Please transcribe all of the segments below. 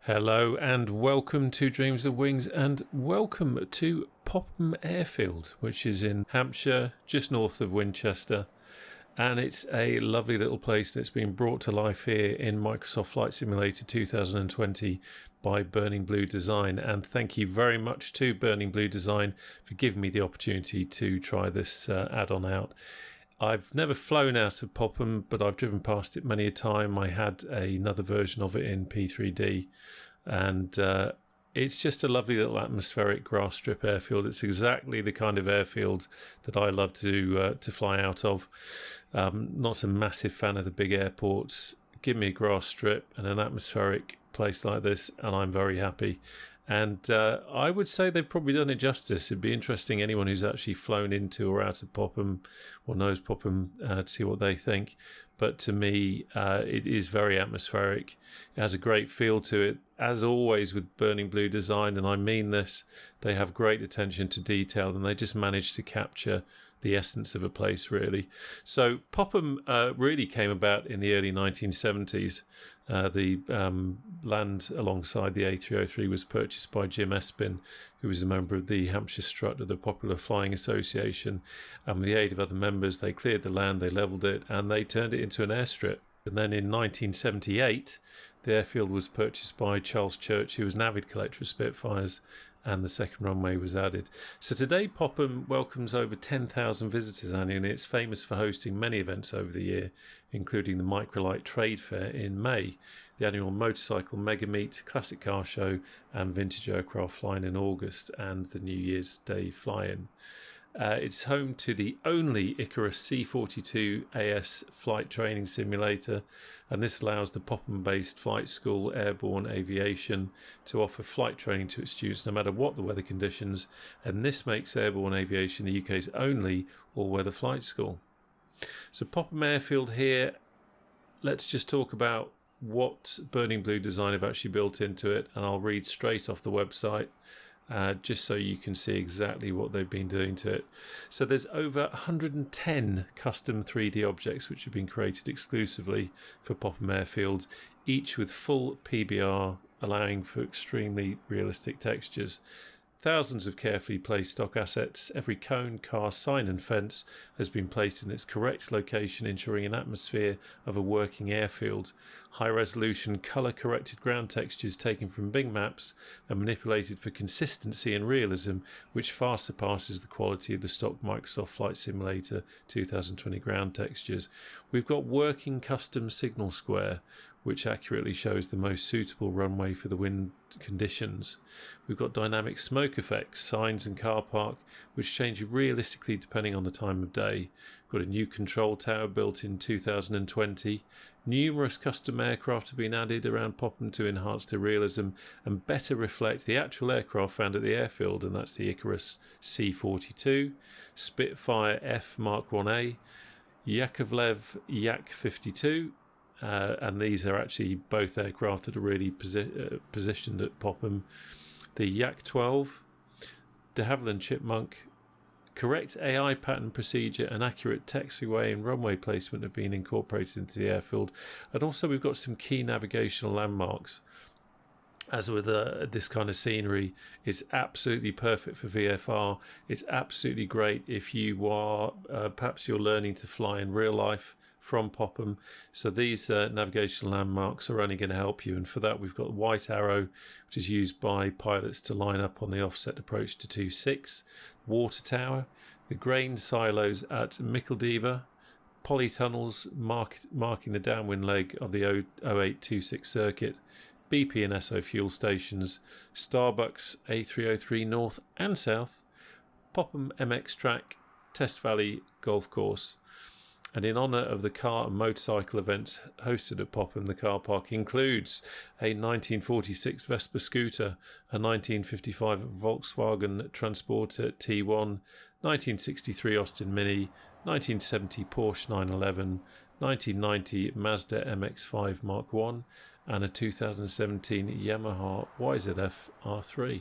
Hello and welcome to Dreams of Wings and welcome to Popham Airfield, which is in Hampshire, just north of Winchester. And it's a lovely little place that's been brought to life here in Microsoft Flight Simulator 2020 by Burning Blue Design. And thank you very much to Burning Blue Design for giving me the opportunity to try this add-on out. I've never flown out of Popham, but I've driven past it many a time. I had another version of it in P3D, and it's just a lovely little atmospheric grass strip airfield. It's exactly the kind of airfield that I love to fly out of. Not a massive fan of the big airports. Give me a grass strip and an atmospheric place like this, and I'm very happy. And I would say they've probably done it justice. It'd be interesting, anyone who's actually flown into or out of Popham or knows Popham, to see what they think. But to me, it is very atmospheric. It has a great feel to it. As always with Burning Blue Design, and I mean this, they have great attention to detail and they just manage to capture the essence of a place, really. So Popham really came about in the early 1970s. The land alongside the A303 was purchased by Jim Espin, who was a member of the Hampshire Strut of the Popular Flying Association. And with the aid of other members, they cleared the land, they levelled it, and they turned it into an airstrip. And then in 1978, the airfield was purchased by Charles Church, who was an avid collector of Spitfires, and the second runway was added. So today Popham welcomes over 10,000 visitors annually. It's famous for hosting many events over the year, including the Microlight Trade Fair in May, the annual Motorcycle Mega Meet, Classic Car Show, and Vintage Aircraft Flying in August, and the New Year's Day Fly-In. It's home to the only Icarus C-42 AS flight training simulator, and this allows the Popham-based flight school Airborne Aviation to offer flight training to its students no matter what the weather conditions, and this makes Airborne Aviation the UK's only all-weather flight school. So Popham Airfield here, let's just talk about what Burning Blue Design have actually built into it, and I'll read straight off the website. Just so you can see exactly what they've been doing to it. So there's over 110 custom 3D objects which have been created exclusively for Popham Airfield, each with full PBR, allowing for extremely realistic textures. Thousands of carefully placed stock assets. Every cone, car, sign and fence has been placed in its correct location, ensuring an atmosphere of a working airfield. High-resolution, colour-corrected ground textures taken from Bing maps and manipulated for consistency and realism, which far surpasses the quality of the stock Microsoft Flight Simulator 2020 ground textures. We've got working custom signal square, which accurately shows the most suitable runway for the wind conditions. We've got dynamic smoke effects, signs and car park, which change realistically depending on the time of day. We've got a new control tower built in 2020. Numerous custom aircraft have been added around Popham to enhance the realism and better reflect the actual aircraft found at the airfield, and that's the Icarus C-42, Spitfire F Mark 1A, Yakovlev Yak-52, and these are actually both aircraft that are really positioned at Popham. The Yak-12, de Havilland Chipmunk. Correct AI pattern procedure and accurate taxiway and runway placement have been incorporated into the airfield. And also we've got some key navigational landmarks. As with this kind of scenery, it's absolutely perfect for VFR. It's absolutely great if you are, perhaps you're learning to fly in real life from Popham. So these navigational landmarks are only going to help you. And for that, we've got White Arrow, which is used by pilots to line up on the offset approach to 2.6. Water Tower, the grain silos at Micheldever, polytunnels marking the downwind leg of the 0826 circuit, BP and SO fuel stations, Starbucks A303 North and South, Popham MX Track, Test Valley Golf Course. And in honour of the car and motorcycle events hosted at Popham, the car park includes a 1946 Vespa scooter, a 1955 Volkswagen Transporter T1, 1963 Austin Mini, 1970 Porsche 911, 1990 Mazda MX-5 Mark 1, and a 2017 Yamaha YZF R3.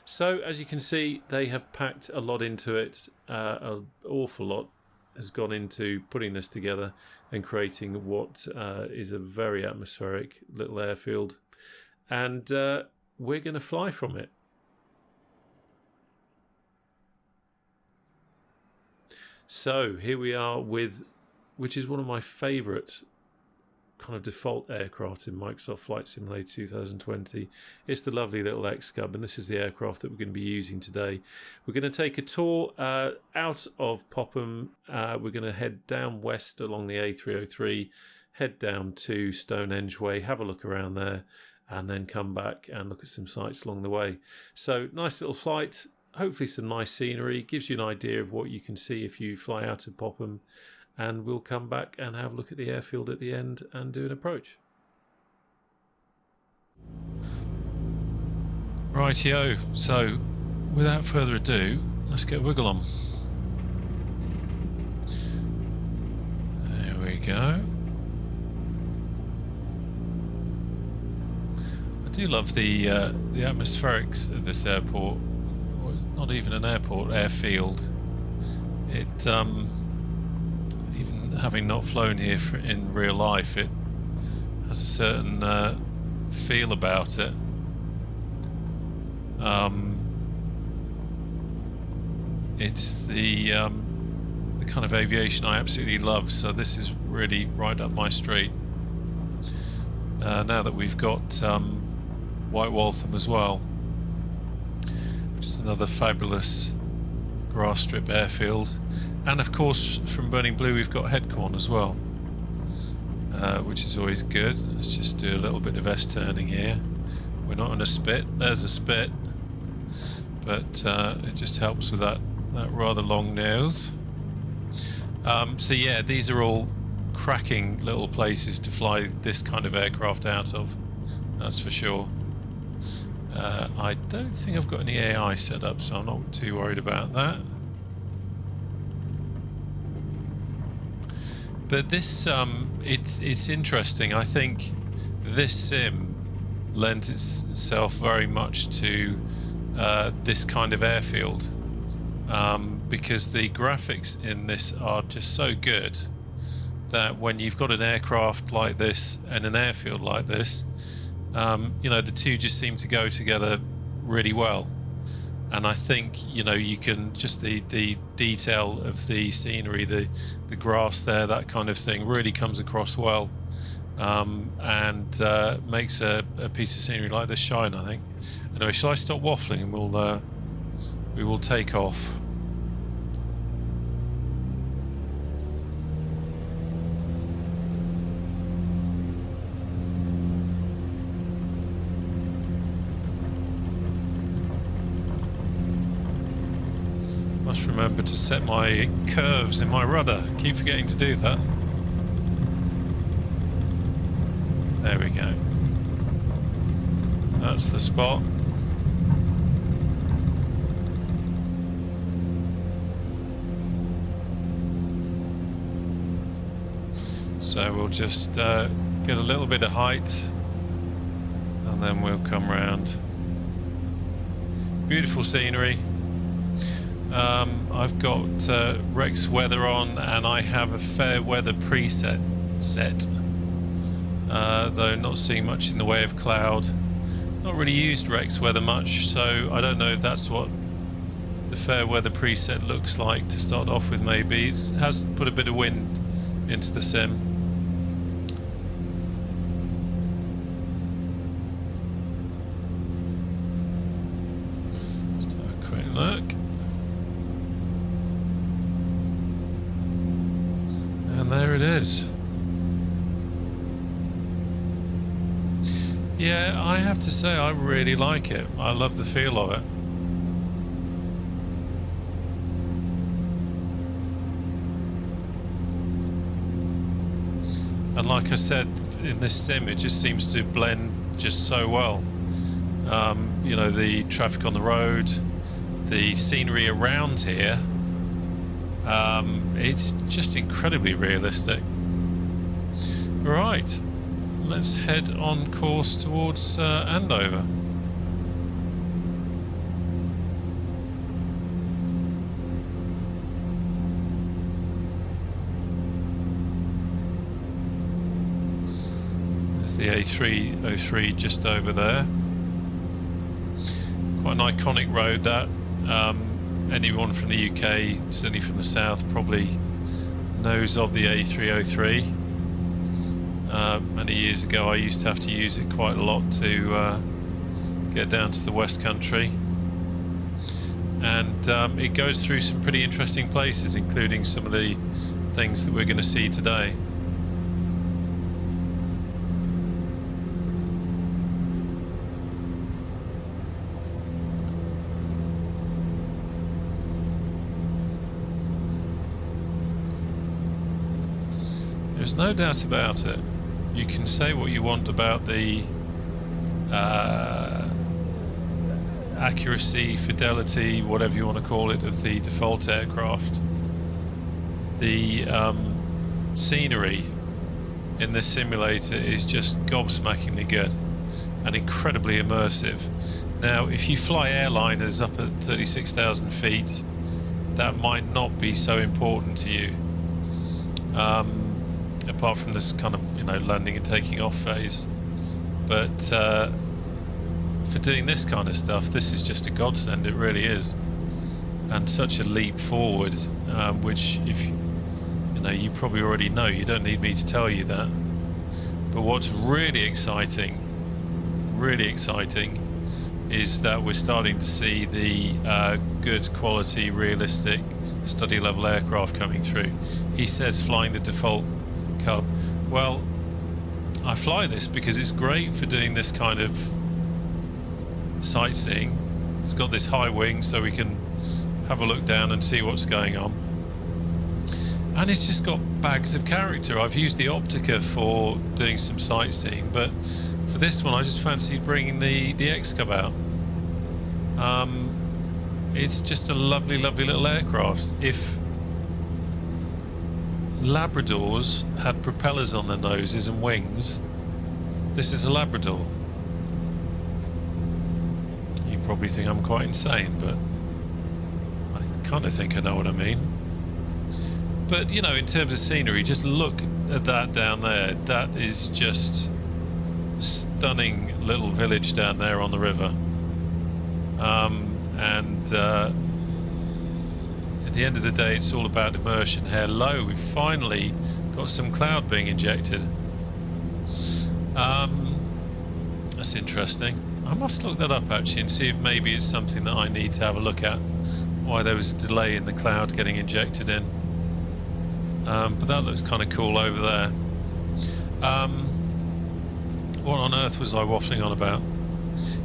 So, as you can see, they have packed a lot into it, an awful lot has gone into putting this together and creating what is a very atmospheric little airfield. and we're going to fly from it. So here we are with, which is one of my favourite kind of default aircraft in Microsoft Flight Simulator 2020. It's the lovely little X-Cub, and this is the aircraft that we're going to be using today. We're going to take a tour out of Popham. We're going to head down west along the A303, head down to Stonehenge Way, have a look around there, and then come back and look at some sights along the way. So nice little flight, hopefully some nice scenery, gives you an idea of what you can see if you fly out of Popham. And we'll come back and have a look at the airfield at the end and do an approach. Rightio, so without further ado, let's get wiggle on. There we go. I do love the atmospherics of this airport. Well, it's not even an airport, airfield. It even having not flown here in real life, it has a certain feel about it. It's the kind of aviation I absolutely love, so this is really right up my street. Now that we've got White Waltham as well, which is another fabulous grass strip airfield. And of course, from Burning Blue, we've got Headcorn as well, which is always good. Let's just do a little bit of S-turning here. We're not on a spit. There's a spit, but it just helps with that rather long nose. So yeah, these are all cracking little places to fly this kind of aircraft out of. That's for sure. I don't think I've got any AI set up, so I'm not too worried about that. But this, it's interesting. I think this sim lends itself very much to this kind of airfield, because the graphics in this are just so good that when you've got an aircraft like this and an airfield like this, you know, the two just seem to go together really well. And I think, you know, you can just the detail of the scenery, the grass there, that kind of thing really comes across well, and makes a piece of scenery like this shine, I think. Anyway, shall I stop waffling and we will take off. Must remember to set my curves in my rudder. Keep forgetting to do that. There we go. That's the spot. So we'll just get a little bit of height and then we'll come round. Beautiful scenery. I've got Rex weather on, and I have a fair weather preset set, though not seeing much in the way of cloud. Not really used Rex weather much, so I don't know if that's what the fair weather preset looks like to start off with. Maybe it has put a bit of wind into the sim. Let's have a quick look. And there it is. Yeah, I have to say I really like it. I love the feel of it. And like I said, in this sim it just seems to blend just so well. You know, the traffic on the road, the scenery around here, it's just incredibly realistic. Right, let's head on course towards Andover. There's It's the A303 just over there. Quite an iconic road, that. Anyone from the UK, certainly from the south, probably knows of the A303. Many years ago I used to have to use it quite a lot to get down to the West Country, and it goes through some pretty interesting places, including some of the things that we're going to see today. There's no doubt about it. You can say what you want about the accuracy, fidelity, whatever you want to call it, of the default aircraft. The scenery in this simulator is just gobsmackingly good and incredibly immersive. Now, if you fly airliners up at 36,000 feet, that might not be so important to you. Apart from this kind of, landing and taking off phase. But for doing this kind of stuff, this is just a godsend, it really is. And such a leap forward, which if you probably already know, you don't need me to tell you that. But what's really exciting is that we're starting to see the good quality, realistic study level aircraft coming through. He says flying the default Cub. Well, I fly this because it's great for doing this kind of sightseeing. It's got this high wing so we can have a look down and see what's going on, and it's just got bags of character. I've used the Optica for doing some sightseeing, but for this one I just fancied bringing the X-Cub out. It's just a lovely little aircraft. If Labradors had propellers on their noses and wings, this is a Labrador. You probably think I'm quite insane, but I kind of think I know what I mean. But in terms of scenery, just look at that down there. That is just stunning little village down there on the river. At the end of the day, it's all about immersion. Hello, we've finally got some cloud being injected. That's interesting. I must look that up actually and see if maybe it's something that I need to have a look at, why there was a delay in the cloud getting injected in. But that looks kind of cool over there. What on earth was I waffling on about?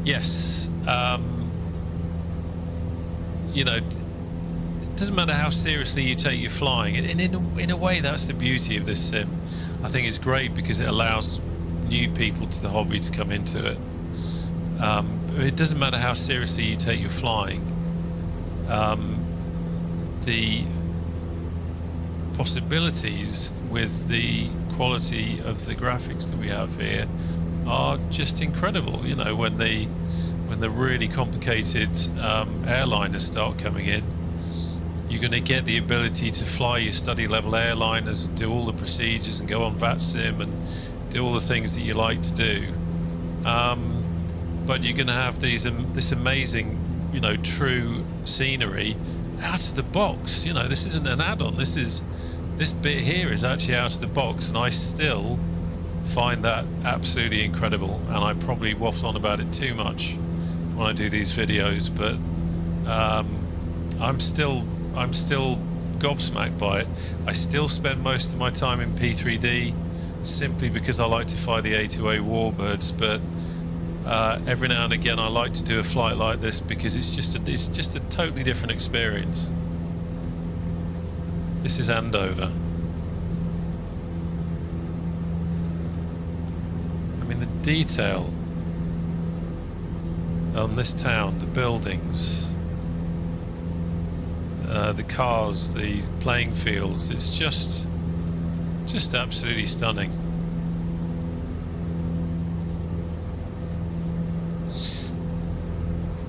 Yes, it doesn't matter how seriously you take your flying, and in a way that's the beauty of this sim. I think it's great because it allows new people to the hobby to come into it. It doesn't matter how seriously you take your flying. The possibilities with the quality of the graphics that we have here are just incredible. When the really complicated airliners start coming in, you're going to get the ability to fly your study level airliners and do all the procedures and go on VATSIM and do all the things that you like to do. But you're going to have this amazing, true scenery out of the box. This isn't an add-on. This bit here is actually out of the box, and I still find that absolutely incredible. And I probably waffle on about it too much when I do these videos, but I'm still gobsmacked by it. I still spend most of my time in P3D simply because I like to fly the A2A Warbirds, but every now and again I like to do a flight like this because it's just a totally different experience. This is Andover. I mean, the detail on this town, the buildings, the cars, the playing fields, it's just absolutely stunning.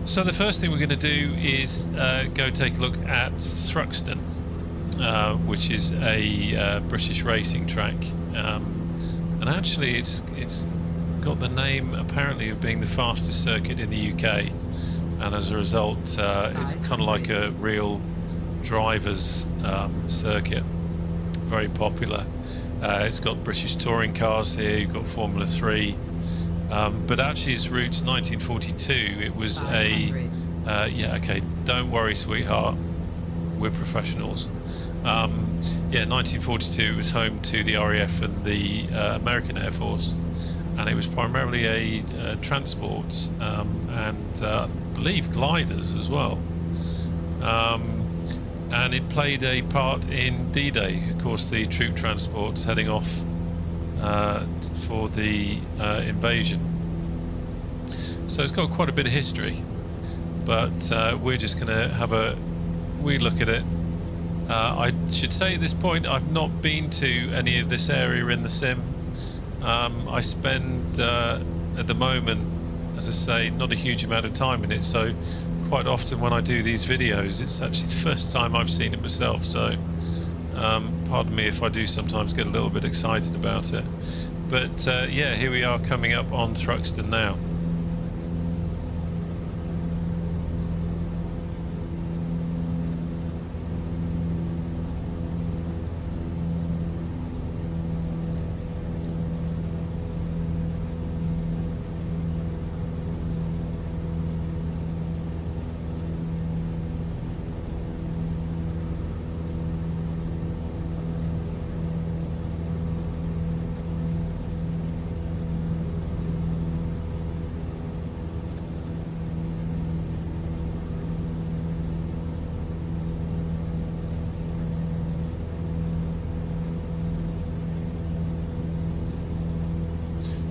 So the first thing we're going to do is go take a look at Thruxton, which is a British racing track, and actually it's got the name apparently of being the fastest circuit in the UK, and as a result it's kind of like a real driver's circuit, very popular. It's got British touring cars here, you've got Formula 3, but actually its roots 1942. It was a yeah, okay, don't worry sweetheart, we're professionals. Yeah, 1942 it was home to the RAF and the American Air Force, and it was primarily a transport and I believe gliders as well. And it played a part in D-Day, of course, the troop transports heading off for the invasion. So it's got quite a bit of history, but we're just going to have a wee look at it. I should say at this point I've not been to any of this area in the sim. I spend at the moment, as I say, not a huge amount of time in it, so quite often when I do these videos it's actually the first time I've seen it myself, so pardon me if I do sometimes get a little bit excited about it. But yeah, here we are coming up on Thruxton now.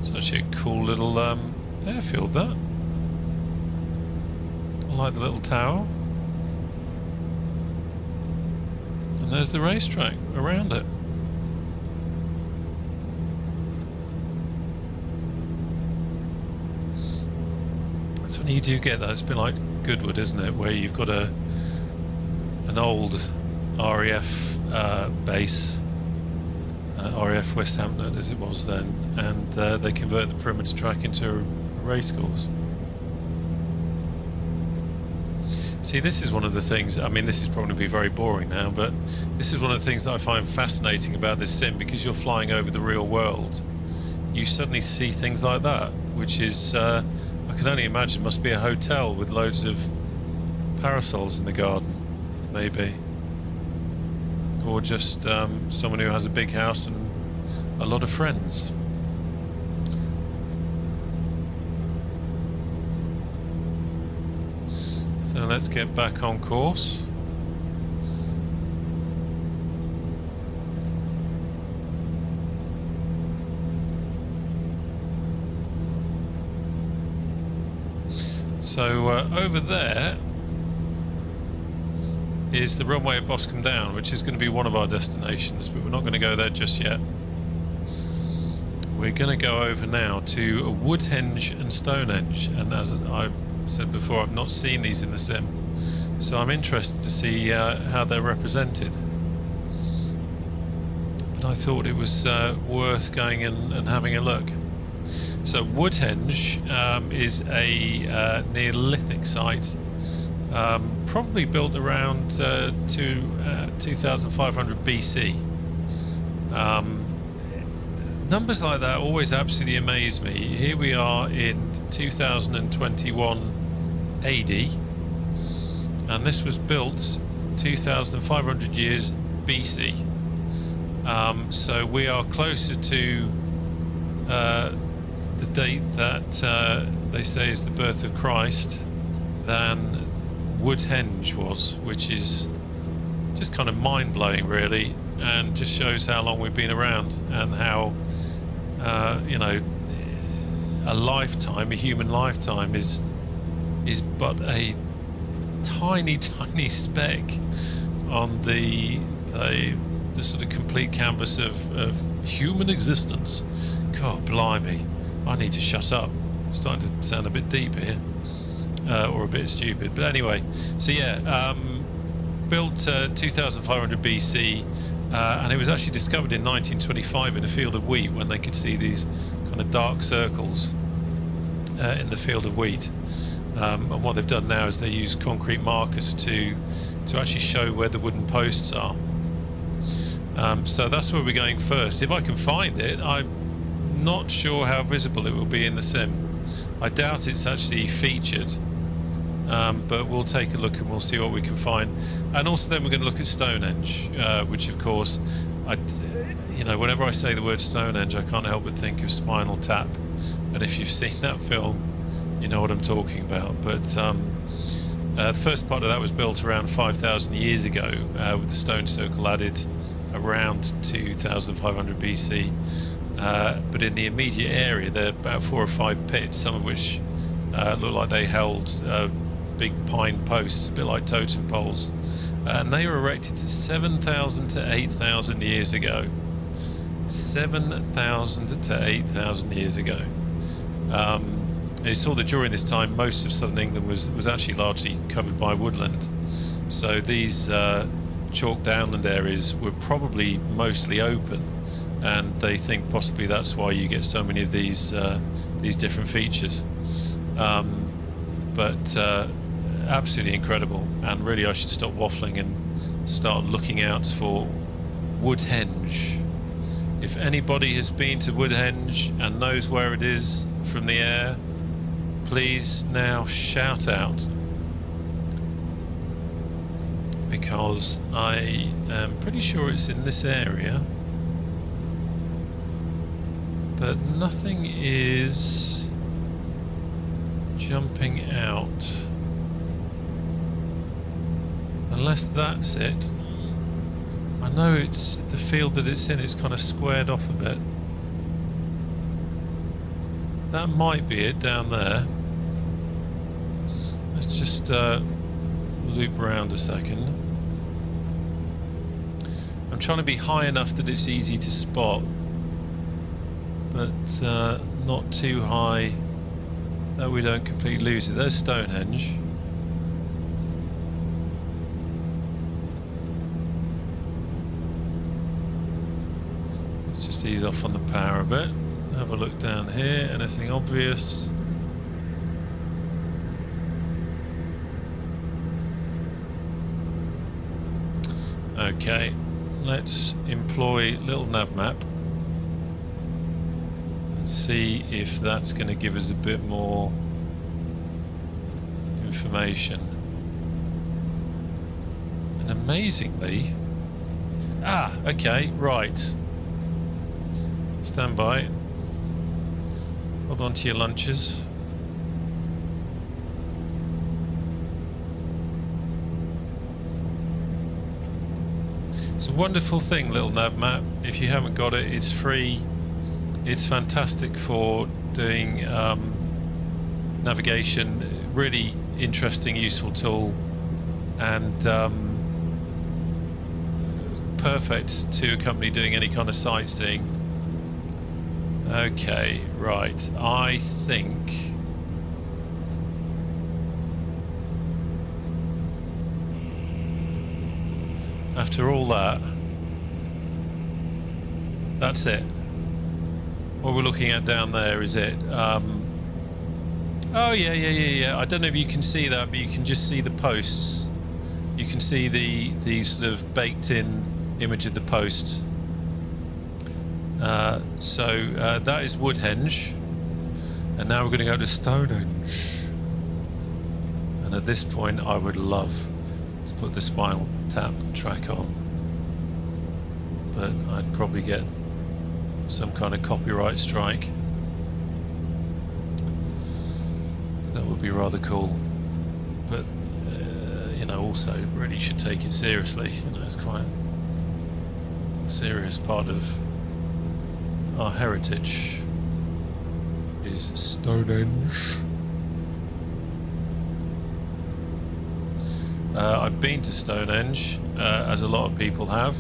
It's actually a cool little airfield, that. I like the little tower. And there's the racetrack around it. That's when you do get that. It's a bit like Goodwood, isn't it? Where you've got an old RAF base. RAF West Hampton as it was then, and they convert the perimeter track into a race course. See, this is one of the things, I mean this is probably very boring now, but this is one of the things that I find fascinating about this sim, because you're flying over the real world. You suddenly see things like that, which is, I can only imagine must be a hotel with loads of parasols in the garden, maybe. Or just someone who has a big house and a lot of friends. So let's get back on course. So over there is the runway at Boscombe Down, which is going to be one of our destinations, but we're not going to go there just yet. We're going to go over now to Woodhenge and Stonehenge, and as I've said before, I've not seen these in the sim, so I'm interested to see how they're represented. But I thought it was worth going in and having a look. So Woodhenge is a Neolithic site. Probably built around 2500 BC. Numbers like that always absolutely amaze me. Here we are in 2021 AD, and this was built 2500 years BC. So we are closer to the date that they say is the birth of Christ than Woodhenge was, which is just kind of mind-blowing really, and just shows how long we've been around, and how you know, a lifetime, a human lifetime is but a tiny speck on the sort of complete canvas of human existence. God blimey, I need to shut up. I'm starting to sound a bit deep here. Or a bit stupid, but anyway, so yeah, built 2500 BC, and it was actually discovered in 1925 in a field of wheat, when they could see these kind of dark circles in the field of wheat. And what they've done now is they use concrete markers to actually show where the wooden posts are. So that's where we're going first. If I can find it, I'm not sure how visible it will be in the sim. I doubt it's actually featured, but we'll take a look and we'll see what we can find. And also then we're going to look at Stonehenge, which of course, whenever I say the word Stonehenge, I can't help but think of Spinal Tap. And if you've seen that film, you know what I'm talking about. But the first part of that was built around 5,000 years ago, with the stone circle added around 2500 BC. But in the immediate area, there are about 4 or 5 pits, some of which look like they held big pine posts, a bit like totem poles. And they were erected 7,000 to 8,000 years ago. 7,000 to 8,000 years ago. And you saw that during this time, most of southern England was actually largely covered by woodland. So these chalk downland areas were probably mostly open, and they think possibly that's why you get so many of these different features. But absolutely incredible, and really I should stop waffling and start looking out for Woodhenge. If anybody has been to Woodhenge and knows where it is from the air, please now shout out, because I am pretty sure it's in this area, but nothing is jumping out, unless that's it. I know it's the field that it's in, it's kind of squared off a bit. That might be it down there. Let's just loop around a second. I'm trying to be high enough that it's easy to spot, but not too high that we don't completely lose it. There's Stonehenge. Let's just ease off on the power a bit. Have a look down here. Anything obvious? Okay, let's employ little nav map and see if that's going to give us a bit more information. And amazingly, okay, right. Stand by. Hold on to your lunches. It's a wonderful thing, little nav map. If you haven't got it, it's free. It's fantastic for doing navigation. Really interesting, useful tool, and perfect to accompany doing any kind of sightseeing. Okay, right. I think after all that, that's it. What we're looking at down there is it. Oh yeah. I don't know if you can see that, but you can just see the posts. You can see the sort of baked in image of the posts. So that is Woodhenge, and now we're going to go to Stonehenge. And at this point, I would love to put the Spinal Tap track on, but I'd probably get some kind of copyright strike. That would be rather cool, but also really should take it seriously. It's quite a serious part of our heritage is Stonehenge. I've been to Stonehenge, as a lot of people have.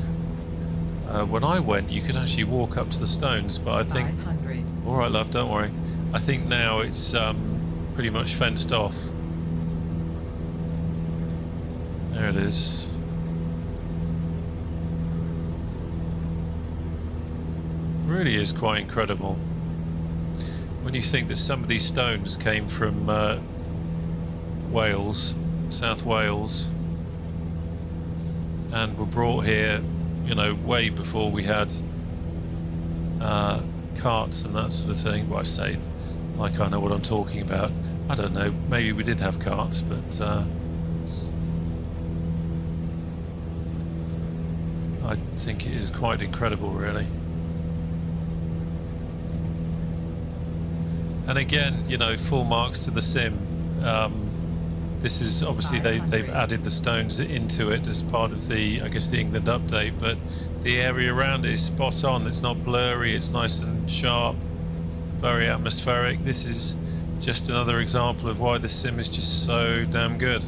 When I went, you could actually walk up to the stones, but I think... 500. All right, love, don't worry. I think now it's pretty much fenced off. There it is. Really is quite incredible. when you think that some of these stones came from Wales, South Wales, and were brought here, you know, way before we had carts and that sort of thing. Well, I say, like I know what I'm talking about. I don't know, maybe we did have carts, but I think it is quite incredible, really. And again, you know, full marks to the sim. This is obviously they've added the stones into it as part of the, I guess, the England update, but the area around it is spot on. It's not blurry, it's nice and sharp, very atmospheric. This is just another example of why this sim is just so damn good.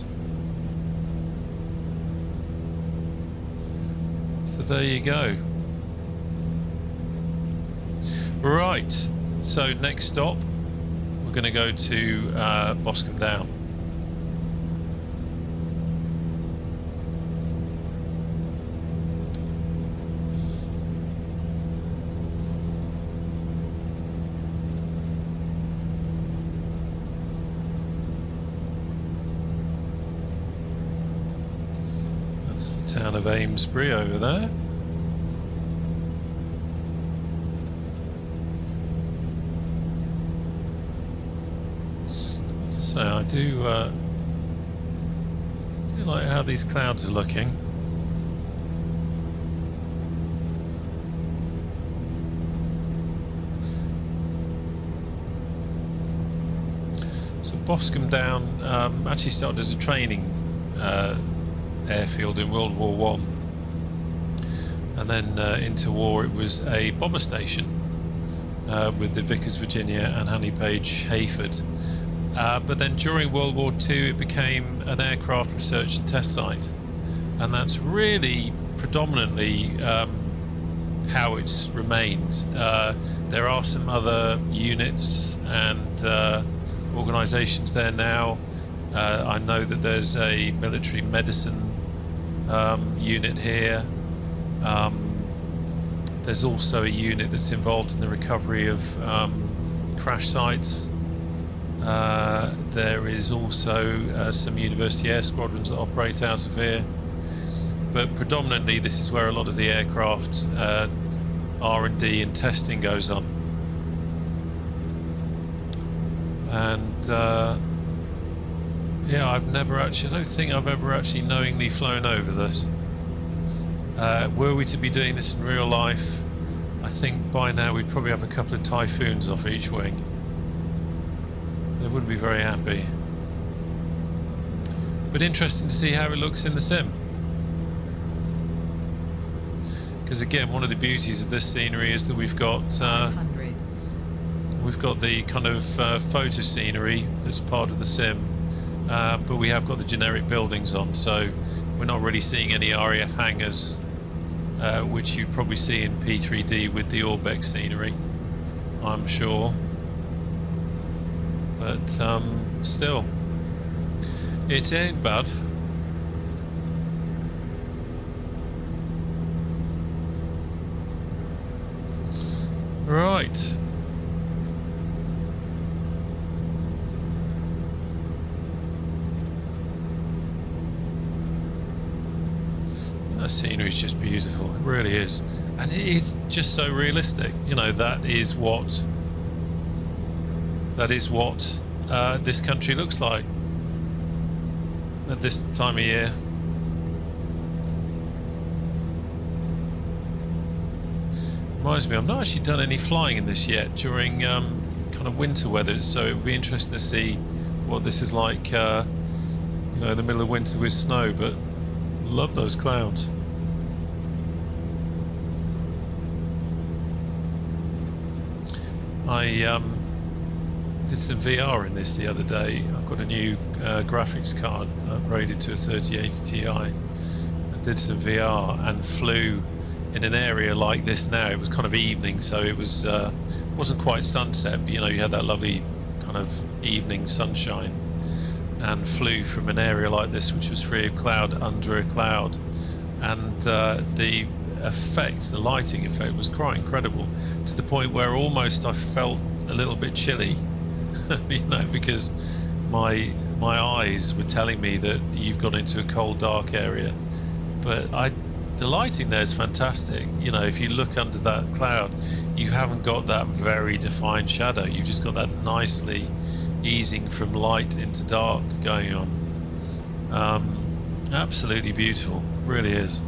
So there you go. Right, so next stop, we're going to go to Boscombe Down. That's the town of Amesbury over there. So I do like how these clouds are looking. So Boscombe Down actually started as a training airfield in World War I, and then into war it was a bomber station with the Vickers Virginia and Honey Page Hayford. But then during World War II it became an aircraft research and test site, and that's really predominantly how it's remained. There are some other units and organisations there now. I know that there's a military medicine unit here. There's also a unit that's involved in the recovery of crash sites. There is also some university air squadrons that operate out of here, but predominantly this is where a lot of the aircraft R&D and testing goes on. And yeah, I don't think I've ever actually knowingly flown over this. Were we to be doing this in real life, I think by now we'd probably have a couple of Typhoons off each wing. They wouldn't be very happy. But interesting to see how it looks in the sim. Because again, one of the beauties of this scenery is that we've got the kind of photo scenery that's part of the sim, but we have got the generic buildings on, so we're not really seeing any RAF hangars, which you'd probably see in P3D with the Orbeck scenery, I'm sure. But still, it ain't bad. Right. That scenery is just beautiful. It really is, and it's just so realistic. You know, that is what this country looks like at this time of year. Reminds me, I've not actually done any flying in this yet during kind of winter weather, so it'll be interesting to see what this is like, you know, in the middle of winter with snow. But love those clouds. I did some VR in this the other day. I've got a new graphics card upgraded to a 3080 Ti. I did some VR and flew in an area like this now. It was kind of evening, so it was wasn't quite sunset, but you know, you had that lovely kind of evening sunshine, and flew from an area like this which was free of cloud under a cloud, and the lighting effect was quite incredible, to the point where almost I felt a little bit chilly, you know, because my eyes were telling me that you've gone into a cold, dark area. But the lighting there is fantastic. You know, if you look under that cloud, you haven't got that very defined shadow. You've just got that nicely easing from light into dark going on. Absolutely beautiful, really is.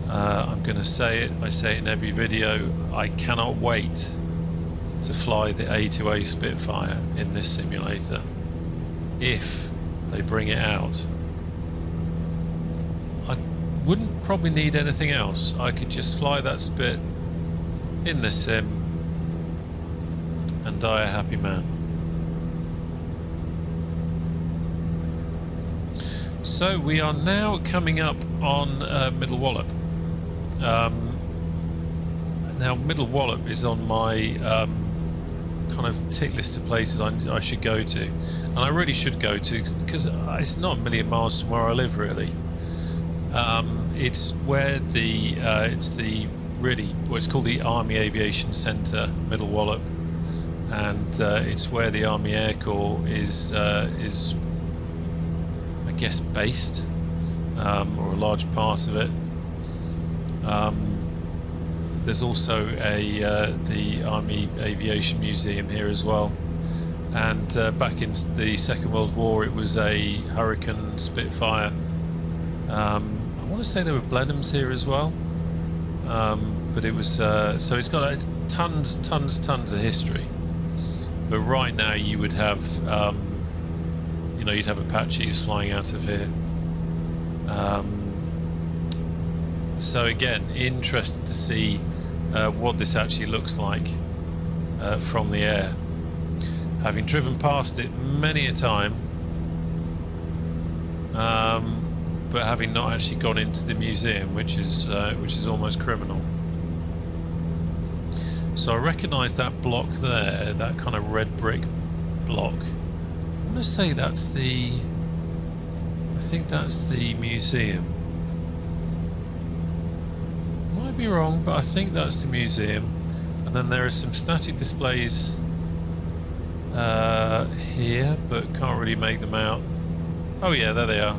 I'm going to say it, I say it in every video, I cannot wait to fly the A2A Spitfire in this simulator, if they bring it out. I wouldn't probably need anything else. I could just fly that Spit in this sim and die a happy man. So we are now coming up on Middle Wallop. Now Middle Wallop is on my kind of tick list of places I should go to, and I really should go to, because it's not a million miles from where I live really. It's where it's called the Army Aviation Centre, Middle Wallop, and it's where the Army Air Corps is I guess based, or a large part of it. There's also the Army Aviation Museum here as well, and back in the Second World War it was a Hurricane Spitfire. I want to say there were Blenheims here as well, but it was so it's got tons of history. But right now you would have you know, you'd have Apaches flying out of here. So again, interested to see what this actually looks like from the air. Having driven past it many a time, but having not actually gone into the museum, which is almost criminal. So I recognise that block there, that kind of red brick block. I want to say that's I think that's the museum. Might be wrong, but I think that's the museum. And then there are some static displays here, but can't really make them out. Oh yeah, there they are.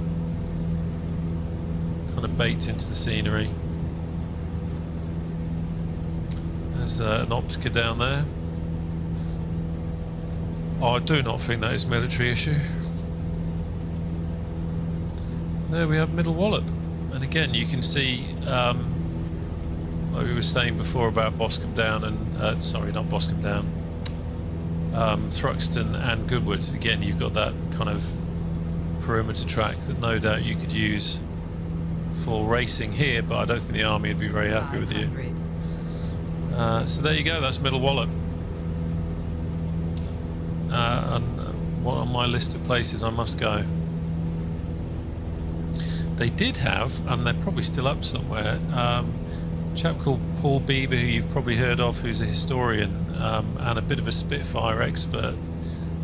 Kind of baked into the scenery. There's an Optica down there. Oh, I do not think that is a military issue. There we have Middle Wallop, and again you can see like we were saying before about Boscombe Down and sorry, not Boscombe Down, Thruxton and Goodwood. Again, you've got that kind of perimeter track that no doubt you could use for racing here, but I don't think the Army would be very happy with you. So there you go, that's Middle Wallop. And on my list of places I must go. They did have, and they're probably still up somewhere, a chap called Paul Beaver, who you've probably heard of, who's a historian and a bit of a Spitfire expert.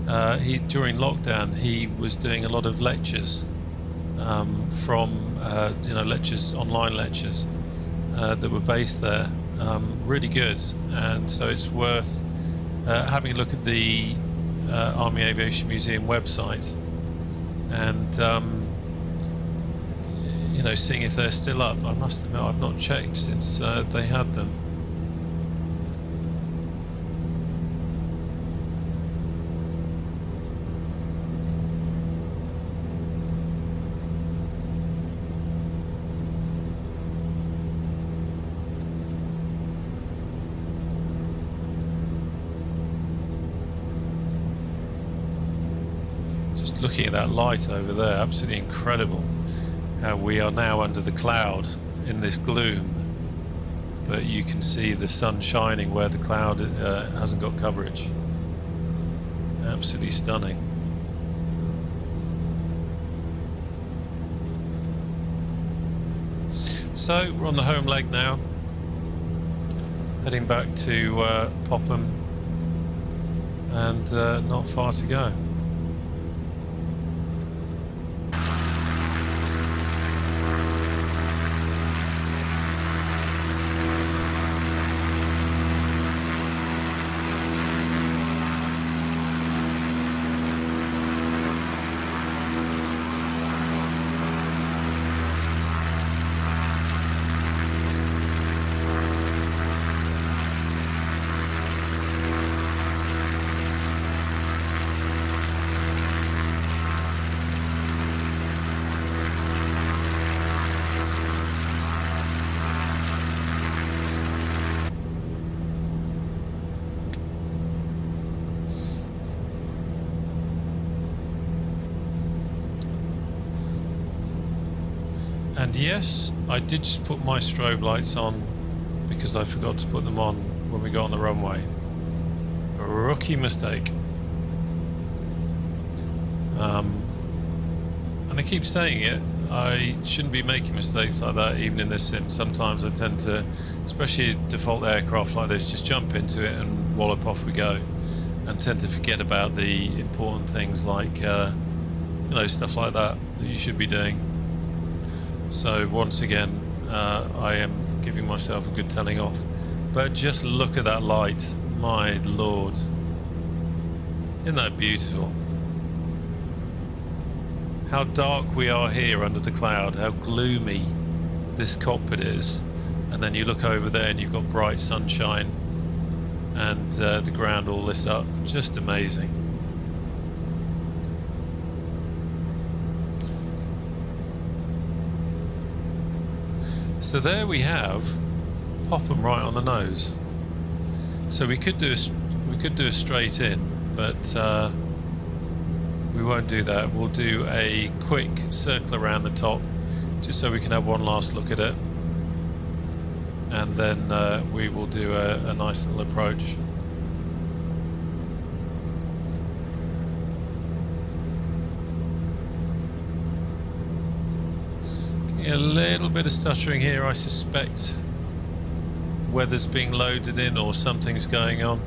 During lockdown he was doing a lot of lectures from you know, online lectures that were based there. Really good, and so it's worth having a look at the Army Aviation Museum website and you know, seeing if they're still up. I must admit I've not checked since they had them. Just looking at that light over there, absolutely incredible. How we are now under the cloud in this gloom, but you can see the sun shining where the cloud hasn't got coverage. Absolutely stunning. So we're on the home leg now, heading back to Popham, and not far to go. And yes, I did just put my strobe lights on because I forgot to put them on when we got on the runway. A rookie mistake. And I keep saying it, I shouldn't be making mistakes like that even in this sim. Sometimes I tend to, especially default aircraft like this, just jump into it and wallop off we go, and tend to forget about the important things like you know, stuff like that you should be doing. So once again, I am giving myself a good telling off. But just look at that light, my lord. Isn't that beautiful? How dark we are here under the cloud, how gloomy this cockpit is. And then you look over there and you've got bright sunshine and the ground all lit up. Just amazing. So there we have Popham right on the nose. So we could do a straight in, but we won't do that. We'll do a quick circle around the top, just so we can have one last look at it, and then we will do a nice little approach. A little bit of stuttering here, I suspect. Weather's being loaded in or something's going on,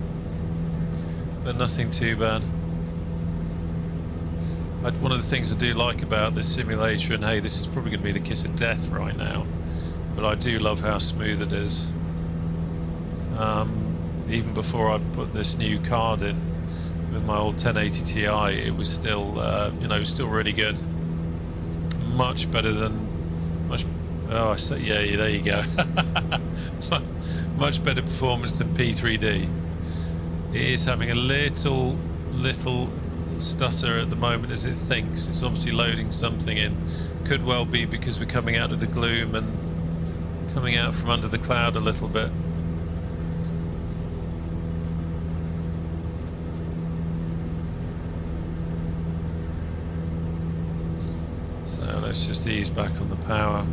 but nothing too bad. One of the things I do like about this simulator, and hey, this is probably going to be the kiss of death right now, but I do love how smooth it is. Even before I put this new card in with my old 1080 Ti, it was still, you know, still really good. Much better than oh, yeah, there you go. Much better performance than P3D. It is having a little stutter at the moment as it thinks. It's obviously loading something in. Could well be because we're coming out of the gloom and coming out from under the cloud a little bit. So let's just ease back on the power.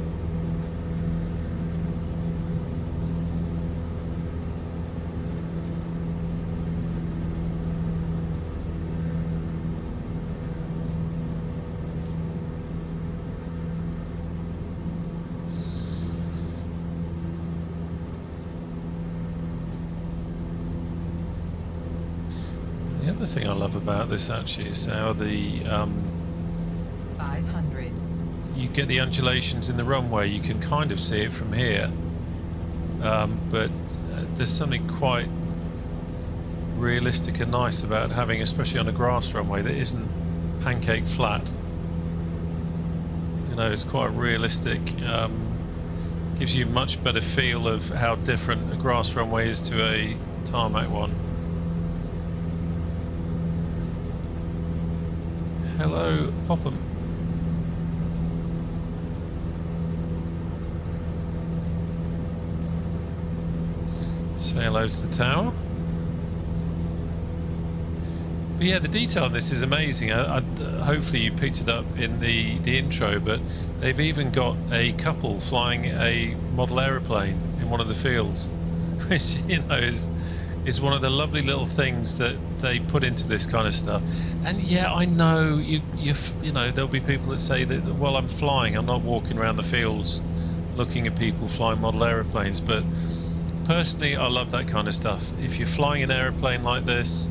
The other thing I love about this actually is how the 500. You get the undulations in the runway. You can kind of see it from here, but there's something quite realistic and nice about having, especially on a grass runway that isn't pancake flat. You know, it's quite realistic. Gives you much better feel of how different a grass runway is to a tarmac one. Hello, Popham. Say hello to the tower. But yeah, the detail in this is amazing. Hopefully you picked it up in the intro, but they've even got a couple flying a model aeroplane in one of the fields, which, you know, is one of the lovely little things that they put into this kind of stuff. And yeah, I know you know, there'll be people that say that while I'm flying, I'm not walking around the fields looking at people flying model aeroplanes, but personally I love that kind of stuff. If you're flying an aeroplane like this,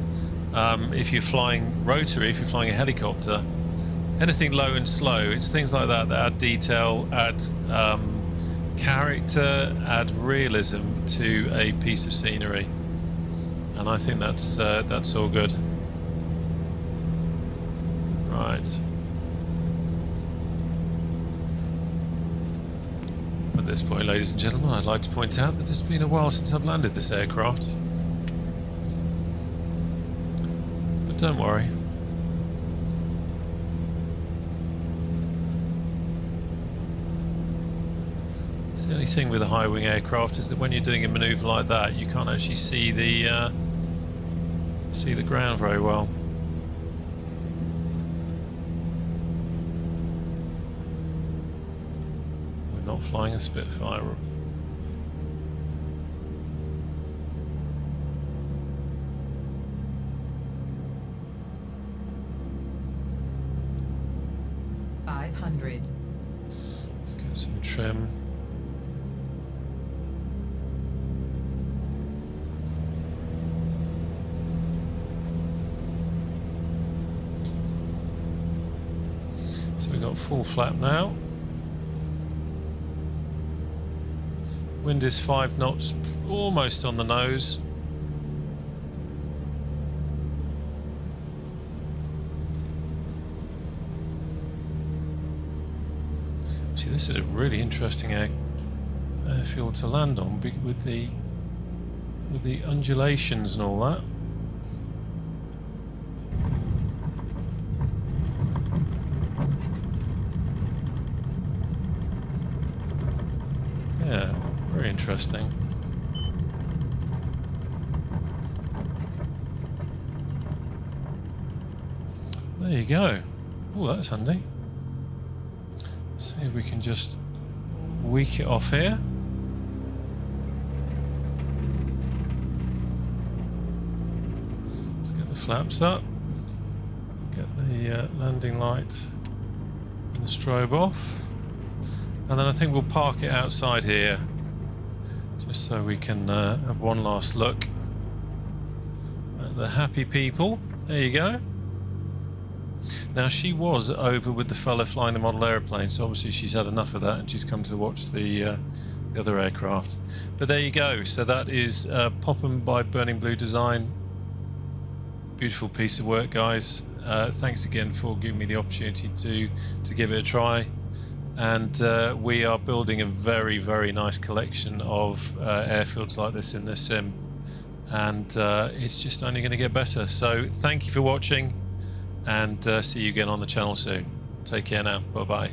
if you're flying rotary, if you're flying a helicopter, anything low and slow, it's things like that that add detail, add character, add realism to a piece of scenery. And I think that's all good. Right. At this point, ladies and gentlemen, I'd like to point out that it's been a while since I've landed this aircraft. But don't worry. The only thing with a high wing aircraft is that when you're doing a manoeuvre like that, you can't actually see the ground very well. not flying a Spitfire. Let's get some trim. So we've got full flap now. Wind is 5 knots, almost on the nose. See, this is a really interesting airfield to land on with the undulations and all that. Yeah, very interesting. There you go. Oh, that's handy. See if we can just weak it off here. Let's get the flaps up. Get the landing light and the strobe off. And then I think we'll park it outside here, just so we can have one last look at the happy people. There you go. Now, she was over with the fella flying the model aeroplane, so obviously she's had enough of that and she's come to watch the other aircraft. But there you go. So that is Popham by Burning Blue Design. Beautiful piece of work, guys. Thanks again for giving me the opportunity to give it a try. And we are building a very, very nice collection of airfields like this in this sim. And it's just only going to get better. So thank you for watching. And see you again on the channel soon. Take care now. Bye bye.